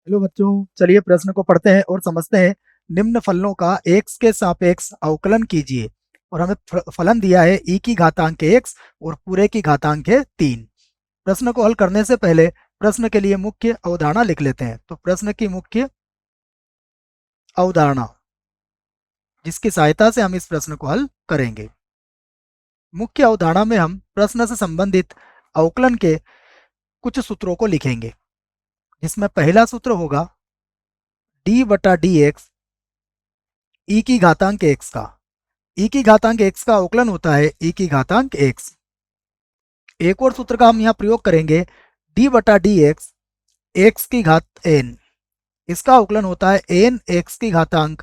Hello बच्चों, चलिए प्रश्न को पढ़ते हैं और समझते हैं। निम्न फलनों का x के सापेक्ष अवकलन कीजिए। और हमें फलन दिया है e की घातांक x और पूरे की घातांक है 3। प्रश्न को हल करने से पहले प्रश्न के लिए मुख्य अवधारणा लिख लेते हैं। तो प्रश्न की मुख्य अवधारणा, जिसकी सहायता से हम इस प्रश्न को हल करेंगे। मुख्य अवधारणा में हम प्रश्न से संबंधित अवकलन के कुछ सूत्रों को लिखेंगे, जिसमें पहला सूत्र होगा d बटा डी एक्स ई की घातांक x का। e की घातांक x का अवकलन होता है e की घातांक x। एक और सूत्र का हम यहाँ प्रयोग करेंगे, d बटा डी एक्स एक्स की घात n। इसका अवकलन होता है n x की घातांक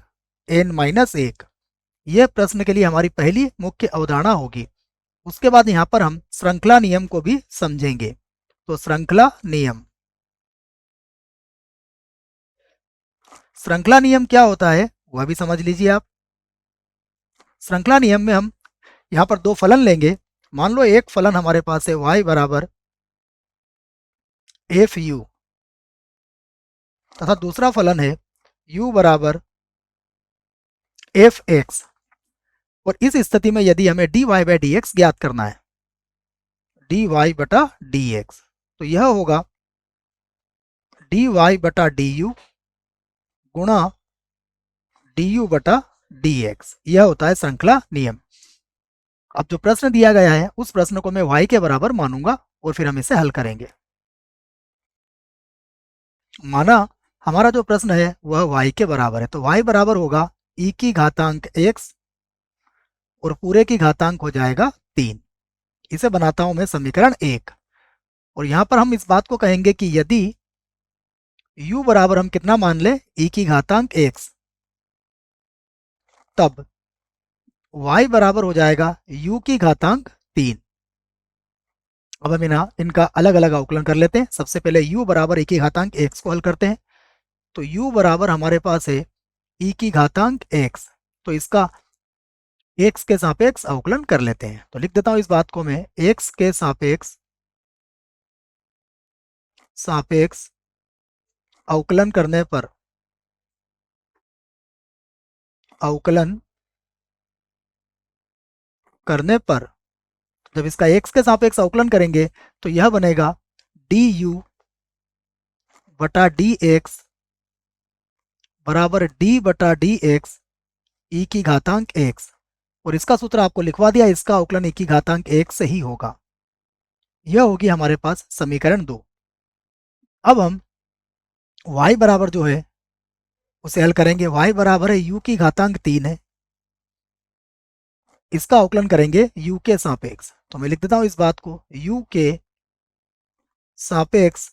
n माइनस 1। यह प्रश्न के लिए हमारी पहली मुख्य अवधारणा होगी। उसके बाद यहाँ पर हम श्रृंखला नियम को भी समझेंगे। तो श्रृंखला नियम क्या होता है वह भी समझ लीजिए आप। श्रृंखला नियम में हम यहाँ पर दो फलन लेंगे। मान लो एक फलन हमारे पास है y बराबर एफ यू तथा दूसरा फलन है u बराबर एफ एक्स। और इस स्थिति में यदि हमें dy बाई डी एक्स ज्ञात करना है, dy बटा डी एक्स, तो यह होगा dy बटा डी यू गुणा du बटा dx। यह होता है श्रृंखला नियम। अब जो प्रश्न दिया गया है उस प्रश्न को मैं y के बराबर मानूंगा और फिर हम इसे हल करेंगे। माना हमारा जो प्रश्न है वह y के बराबर है, तो y बराबर होगा e की घातांक x और पूरे की घातांक हो जाएगा 3। इसे बनाता हूं मैं समीकरण 1। और यहां पर हम इस बात को कहेंगे कि यदि u बराबर हम कितना मान ले, e की घातांक x, तब y बराबर हो जाएगा u की घातांक 3। अब हम इनका अलग अलग अवकलन कर लेते हैं। सबसे पहले u बराबर e की घातांक x को हल करते हैं। तो u बराबर हमारे पास है e की घातांक x, तो इसका x के सापेक्ष अवकलन कर लेते हैं। तो लिख देता हूं इस बात को मैं, x के सापेक्ष अवकलन करने पर जब इसका x के सापेक्ष अवकलन करेंगे तो यह बनेगा du बटा डी एक्स बराबर d बटा डी एक्स ई की घातांक x। और इसका सूत्र आपको लिखवा दिया, इसका अवकलन e की घातांक x से ही होगा। यह होगी हमारे पास समीकरण 2। अब हम y बराबर जो है उसे हल करेंगे। y बराबर है u की घातांक 3 है, इसका अवकलन करेंगे u के सापेक्ष। तो मैं लिख देता हूं इस बात को, u के सापेक्ष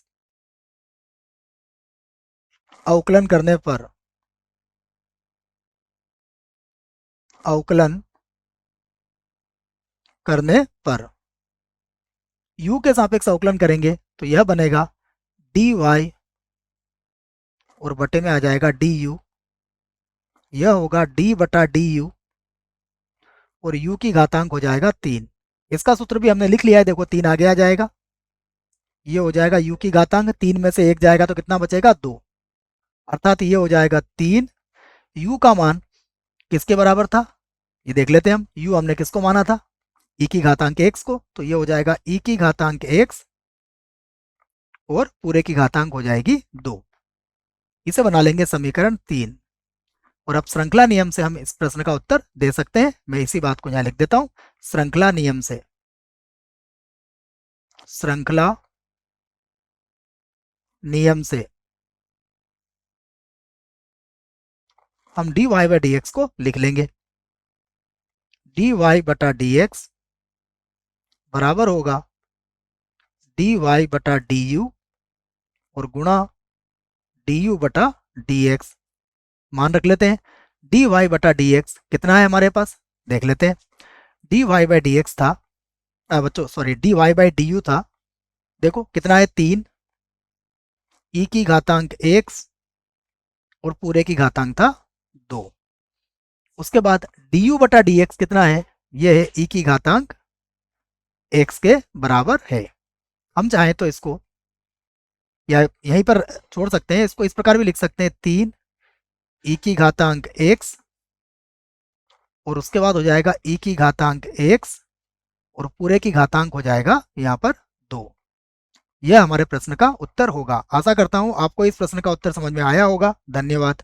अवकलन करने पर u के सापेक्ष अवकलन करेंगे तो यह बनेगा dy और बटे में आ जाएगा du। यह होगा d बटा du और u की घातांक हो जाएगा 3। इसका सूत्र भी हमने लिख लिया है, देखो 3 आगे आ जाएगा। ये हो जाएगा u की घातांक, 3 में से 1 जाएगा तो कितना बचेगा, 2। अर्थात ये हो जाएगा 3। u का मान किसके बराबर था ये देख लेते हैं हम। u हमने किसको माना था, e की घातांक x को, तो ये हो जाएगा e की घातांक x और पूरे की घातांक हो जाएगी 2। इसे बना लेंगे समीकरण 3। और अब श्रृंखला नियम से हम इस प्रश्न का उत्तर दे सकते हैं। मैं इसी बात को यहां लिख देता हूं, श्रृंखला नियम से हम dy बाई डी एक्स को लिख लेंगे। dy बटा डी एक्स बराबर होगा dy बटा डी यू और गुणा du बटा dx। मान रख लेते हैं, dy बटा dx कितना है हमारे पास, देख लेते हैं। dy बाई डी एक्स था, बच्चों sorry, dy by D you था, देखो कितना है 3, e की घातांक x और पूरे की घातांक था 2। उसके बाद du बटा dx कितना है, यह है e की घातांक x के बराबर है। हम चाहें तो इसको या यहीं पर छोड़ सकते हैं, इसको इस प्रकार भी लिख सकते हैं 3 ई की घातांक x, और उसके बाद हो जाएगा ई की घातांक x, और पूरे की घातांक हो जाएगा यहाँ पर 2। यह हमारे प्रश्न का उत्तर होगा। आशा करता हूँ आपको इस प्रश्न का उत्तर समझ में आया होगा। धन्यवाद।